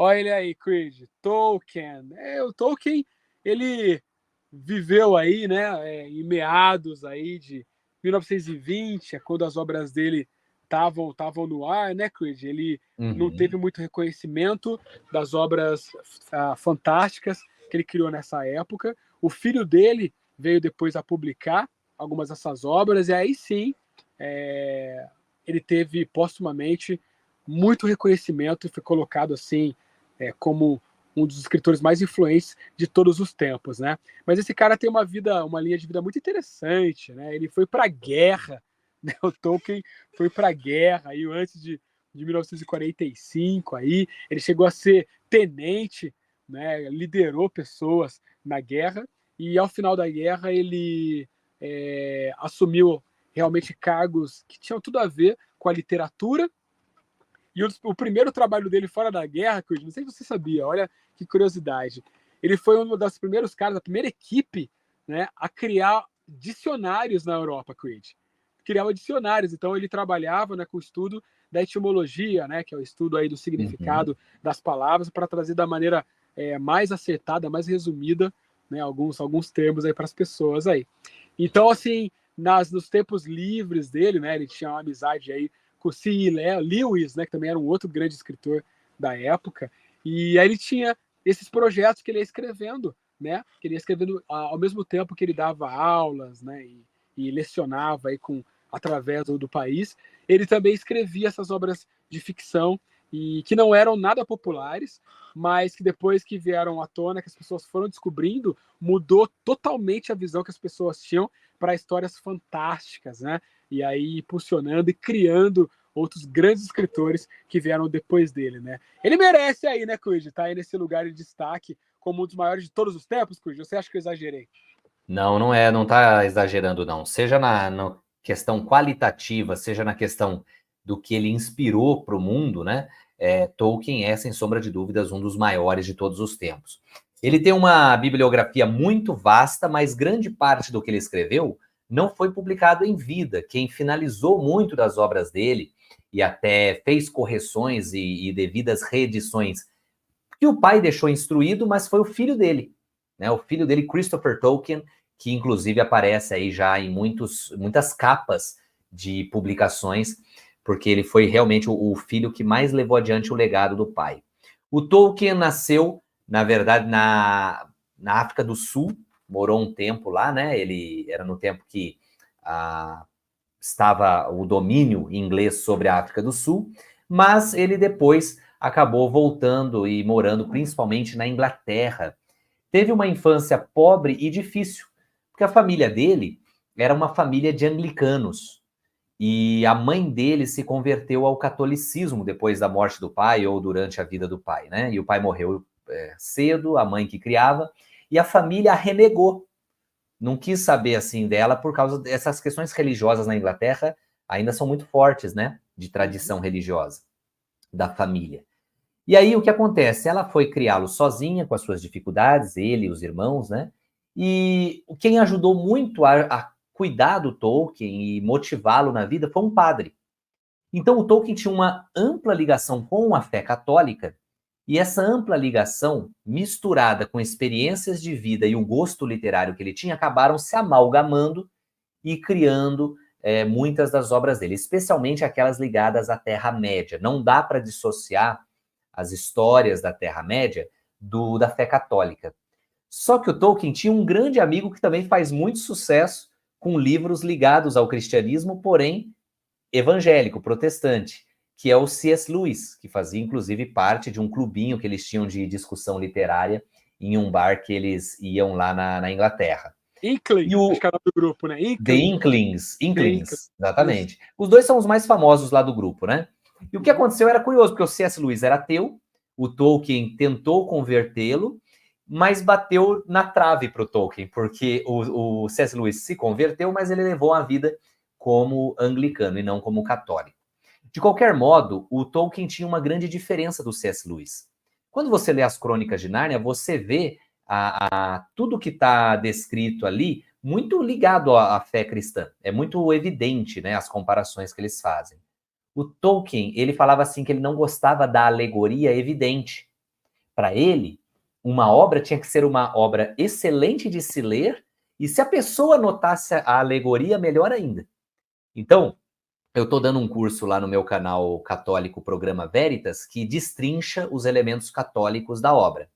Olha ele aí, Creed, Tolkien. O Tolkien, ele viveu aí, né, em meados aí de 1920, é quando as obras dele estavam no ar, né, Creed? Ele não teve Uhum. muito reconhecimento das obras fantásticas que ele criou nessa época. O filho dele veio depois a publicar algumas dessas obras, e aí sim ele teve póstumamente muito reconhecimento e foi colocado assim como um dos escritores mais influentes de todos os tempos, né? Mas esse cara tem uma linha de vida muito interessante, né? Ele foi para a guerra, né? O Tolkien foi para a guerra aí antes de 1945 aí, ele chegou a ser tenente, né? Liderou pessoas na guerra e ao final da guerra ele assumiu realmente cargos que tinham tudo a ver com a literatura. E o primeiro trabalho dele fora da guerra, que eu não sei se você sabia, olha que curiosidade. Ele foi um dos primeiros caras, a primeira equipe, né, a criar dicionários na Europa, Creed. Criava dicionários, então ele trabalhava, né, com o estudo da etimologia, né, que é o estudo aí do Uhum. significado das palavras, para trazer da maneira mais acertada, mais resumida, né, alguns termos aí para as pessoas aí. Então, assim, nos tempos livres dele, né, ele tinha uma amizade aí com o C.E. Lewis, né, que também era um outro grande escritor da época, e aí ele tinha esses projetos que ele ia escrevendo, né, que ele ia escrevendo ao mesmo tempo que ele dava aulas, né, e lecionava aí através do país, ele também escrevia essas obras de ficção e que não eram nada populares, mas que depois que vieram à tona, que as pessoas foram descobrindo, mudou totalmente a visão que as pessoas tinham para histórias fantásticas, né? E aí impulsionando e criando outros grandes escritores que vieram depois dele, né? Ele merece aí, né, Cuide? Tá aí nesse lugar de destaque como um dos maiores de todos os tempos, Cuide? Você acha que eu exagerei? Não, não é, não está exagerando, não. Seja na questão qualitativa, seja na questão do que ele inspirou para o mundo, né? Tolkien é, sem sombra de dúvidas, um dos maiores de todos os tempos. Ele tem uma bibliografia muito vasta, mas grande parte do que ele escreveu não foi publicado em vida. Quem finalizou muito das obras dele e até fez correções e devidas reedições que o pai deixou instruído, mas foi o filho dele, né? O filho dele, Christopher Tolkien, que inclusive aparece aí já em muitas capas de publicações, porque ele foi realmente o filho que mais levou adiante o legado do pai. O Tolkien nasceu, na verdade, na África do Sul, morou um tempo lá, né? Ele era no tempo que estava o domínio inglês sobre a África do Sul, mas ele depois acabou voltando e morando principalmente na Inglaterra. Teve uma infância pobre e difícil, porque a família dele era uma família de anglicanos. E a mãe dele se converteu ao catolicismo depois da morte do pai ou durante a vida do pai, né? E o pai morreu cedo, a mãe que criava, e a família a renegou. Não quis saber assim dela por causa dessas questões religiosas na Inglaterra ainda são muito fortes, né? De tradição religiosa da família. E aí o que acontece? Ela foi criá-lo sozinha, com as suas dificuldades, ele e os irmãos, né? E quem ajudou muito a cuidar do Tolkien e motivá-lo na vida foi um padre. Então o Tolkien tinha uma ampla ligação com a fé católica, e essa ampla ligação, misturada com experiências de vida e o gosto literário que ele tinha, acabaram se amalgamando e criando muitas das obras dele, especialmente aquelas ligadas à Terra-média. Não dá para dissociar as histórias da Terra-média da fé católica. Só que o Tolkien tinha um grande amigo que também faz muito sucesso com livros ligados ao cristianismo, porém evangélico, protestante, que é o C.S. Lewis, que fazia inclusive parte de um clubinho que eles tinham de discussão literária em um bar que eles iam lá na Inglaterra. Inkling, E acho o que era do grupo, né? The Inkling. Inklings, The Inkling. Isso. exatamente. Os dois são os mais famosos lá do grupo, né? E o que aconteceu era curioso, porque o C.S. Lewis era ateu, o Tolkien tentou convertê-lo, mas bateu na trave para o Tolkien, porque o C.S. Lewis se converteu, mas ele levou a vida como anglicano e não como católico. De qualquer modo, o Tolkien tinha uma grande diferença do C.S. Lewis. Quando você lê as Crônicas de Nárnia, você vê tudo que está descrito ali muito ligado à fé cristã. É muito evidente, né, as comparações que eles fazem. O Tolkien, ele falava assim que ele não gostava da alegoria evidente. para ele, uma obra tinha que ser uma obra excelente de se ler, e se a pessoa notasse a alegoria, melhor ainda. Então, eu estou dando um curso lá no meu canal católico Programa Veritas, que destrincha os elementos católicos da obra.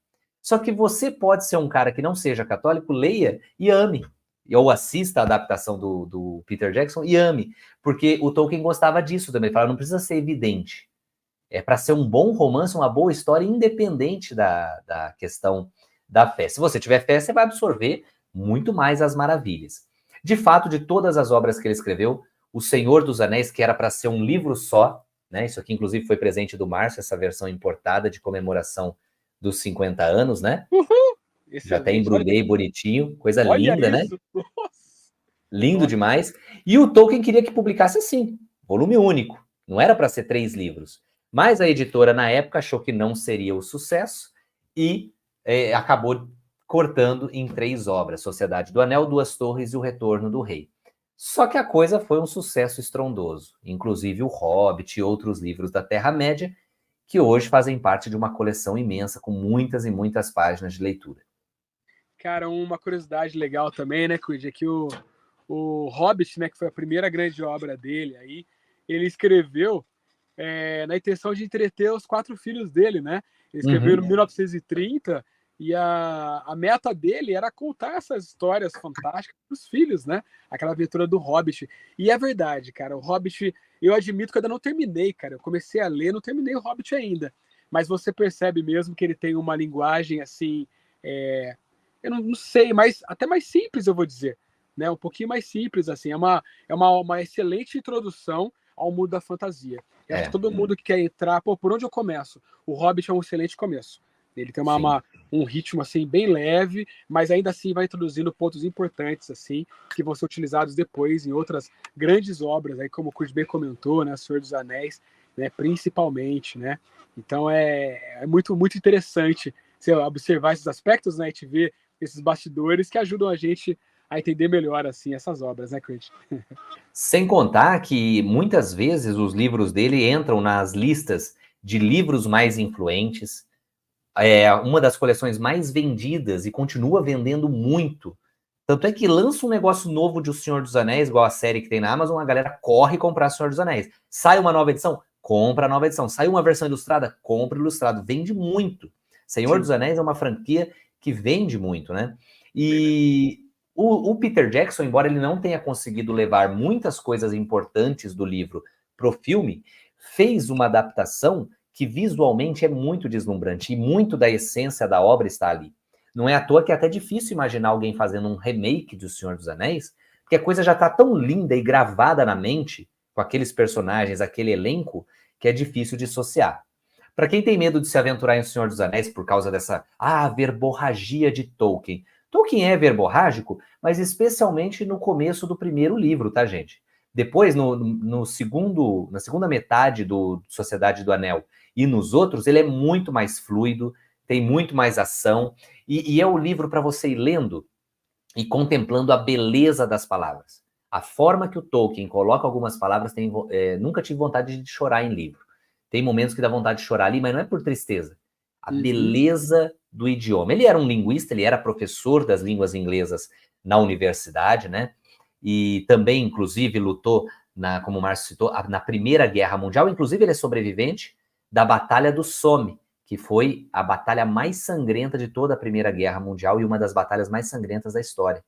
Só que você pode ser um cara que não seja católico, leia e ame. Ou assista a adaptação do Peter Jackson e ame. Porque o Tolkien gostava disso também. Ele falava, não precisa ser evidente. É para ser um bom romance, uma boa história, independente da questão da fé. Se você tiver fé, você vai absorver muito mais as maravilhas. De fato, de todas as obras que ele escreveu, O Senhor dos Anéis, que era para ser um livro só, né? Isso aqui, inclusive, foi presente do Márcio, essa versão importada de comemoração dos 50 anos, né? Uhul! Já até Excelente. embrulhei bonitinho, coisa Olha linda, né? isso! Nossa. Lindo demais. E o Tolkien queria que publicasse assim, volume único. Não era para ser 3 livros. Mas a editora, na época, achou que não seria o sucesso e acabou cortando em 3 obras. Sociedade do Anel, Duas Torres e O Retorno do Rei. Só que a coisa foi um sucesso estrondoso. Inclusive o Hobbit e outros livros da Terra-média, que hoje fazem parte de uma coleção imensa, com muitas e muitas páginas de leitura. Cara, uma curiosidade legal também, né, Cuide, é que o Hobbit, né, que foi a primeira grande obra dele aí, ele escreveu na intenção de entreter os 4 filhos dele, né? Ele escreveu em 1930 e a meta dele era contar essas histórias fantásticas para os filhos, né? Aquela aventura do Hobbit. E é verdade, cara, o Hobbit, eu admito que eu ainda não terminei, cara. Eu comecei a ler, não terminei o Hobbit ainda. Mas você percebe mesmo que ele tem uma linguagem assim, eu não sei, mas até mais simples, eu vou dizer, né? Um pouquinho mais simples, assim. É uma excelente introdução ao mundo da fantasia. Eu acho que todo mundo que quer entrar, por onde eu começo? O Hobbit é um excelente começo. Ele tem um ritmo assim bem leve, mas ainda assim vai introduzindo pontos importantes assim que vão ser utilizados depois em outras grandes obras, aí como o Kurt bem comentou, né, Senhor dos Anéis, né, principalmente, né? Então é muito muito interessante você observar esses aspectos, né, e te ver esses bastidores que ajudam a gente a entender melhor assim essas obras, né, Kurt? Sem contar que muitas vezes os livros dele entram nas listas de livros mais influentes, uma das coleções mais vendidas e continua vendendo muito. Tanto é que lança um negócio novo de O Senhor dos Anéis, igual a série que tem na Amazon, a galera corre comprar O Senhor dos Anéis. Sai uma nova edição, compra a nova edição. Sai uma versão ilustrada, compra ilustrado. Vende muito. Senhor dos Anéis é uma franquia que vende muito, né? E o Peter Jackson, embora ele não tenha conseguido levar muitas coisas importantes do livro pro filme, fez uma adaptação que visualmente é muito deslumbrante e muito da essência da obra está ali. Não é à toa que é até difícil imaginar alguém fazendo um remake de O Senhor dos Anéis, porque a coisa já está tão linda e gravada na mente, com aqueles personagens, aquele elenco, que é difícil dissociar. Para quem tem medo de se aventurar em O Senhor dos Anéis por causa dessa verborragia de Tolkien. Tolkien é verborrágico, mas especialmente no começo do primeiro livro, tá, gente? Depois, na segunda metade do Sociedade do Anel e nos outros, ele é muito mais fluido, tem muito mais ação, e é o livro para você ir lendo e contemplando a beleza das palavras. A forma que o Tolkien coloca algumas palavras, nunca tive vontade de chorar em livro. Tem momentos que dá vontade de chorar ali, mas não é por tristeza. A beleza do idioma. Ele era um linguista, ele era professor das línguas inglesas na universidade, né? E também, inclusive, lutou, como o Márcio citou, na Primeira Guerra Mundial. Inclusive, ele é sobrevivente da Batalha do Somme, que foi a batalha mais sangrenta de toda a Primeira Guerra Mundial e uma das batalhas mais sangrentas da história.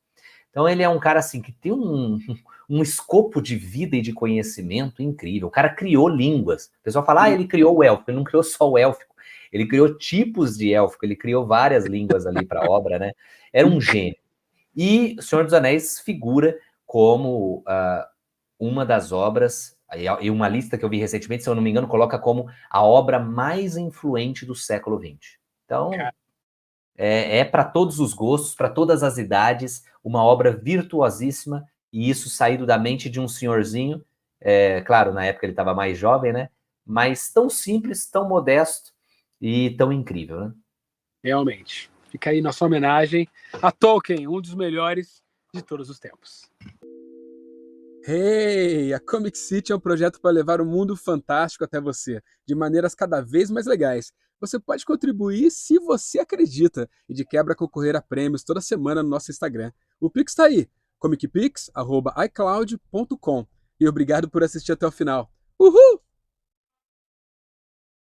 Então ele é um cara assim que tem um escopo de vida e de conhecimento incrível. O cara criou línguas. O pessoal fala, ele criou o élfico. Ele não criou só o élfico. Ele criou tipos de élfico. Ele criou várias línguas ali para a obra, né? Era um gênio. E O Senhor dos Anéis figura como uma das obras, e uma lista que eu vi recentemente, se eu não me engano, coloca como a obra mais influente do século XX. Então, é para todos os gostos, para todas as idades, uma obra virtuosíssima, e isso saído da mente de um senhorzinho, claro, na época ele estava mais jovem, né? Mas tão simples, tão modesto e tão incrível, né? Realmente. Fica aí nossa homenagem a Tolkien, um dos melhores de todos os tempos. Hey, a Comic City é um projeto para levar o mundo fantástico até você, de maneiras cada vez mais legais. Você pode contribuir se você acredita e de quebra concorrer a prêmios toda semana no nosso Instagram. O Pix está aí, comicpix@icloud.com. E obrigado por assistir até o final. Uhul!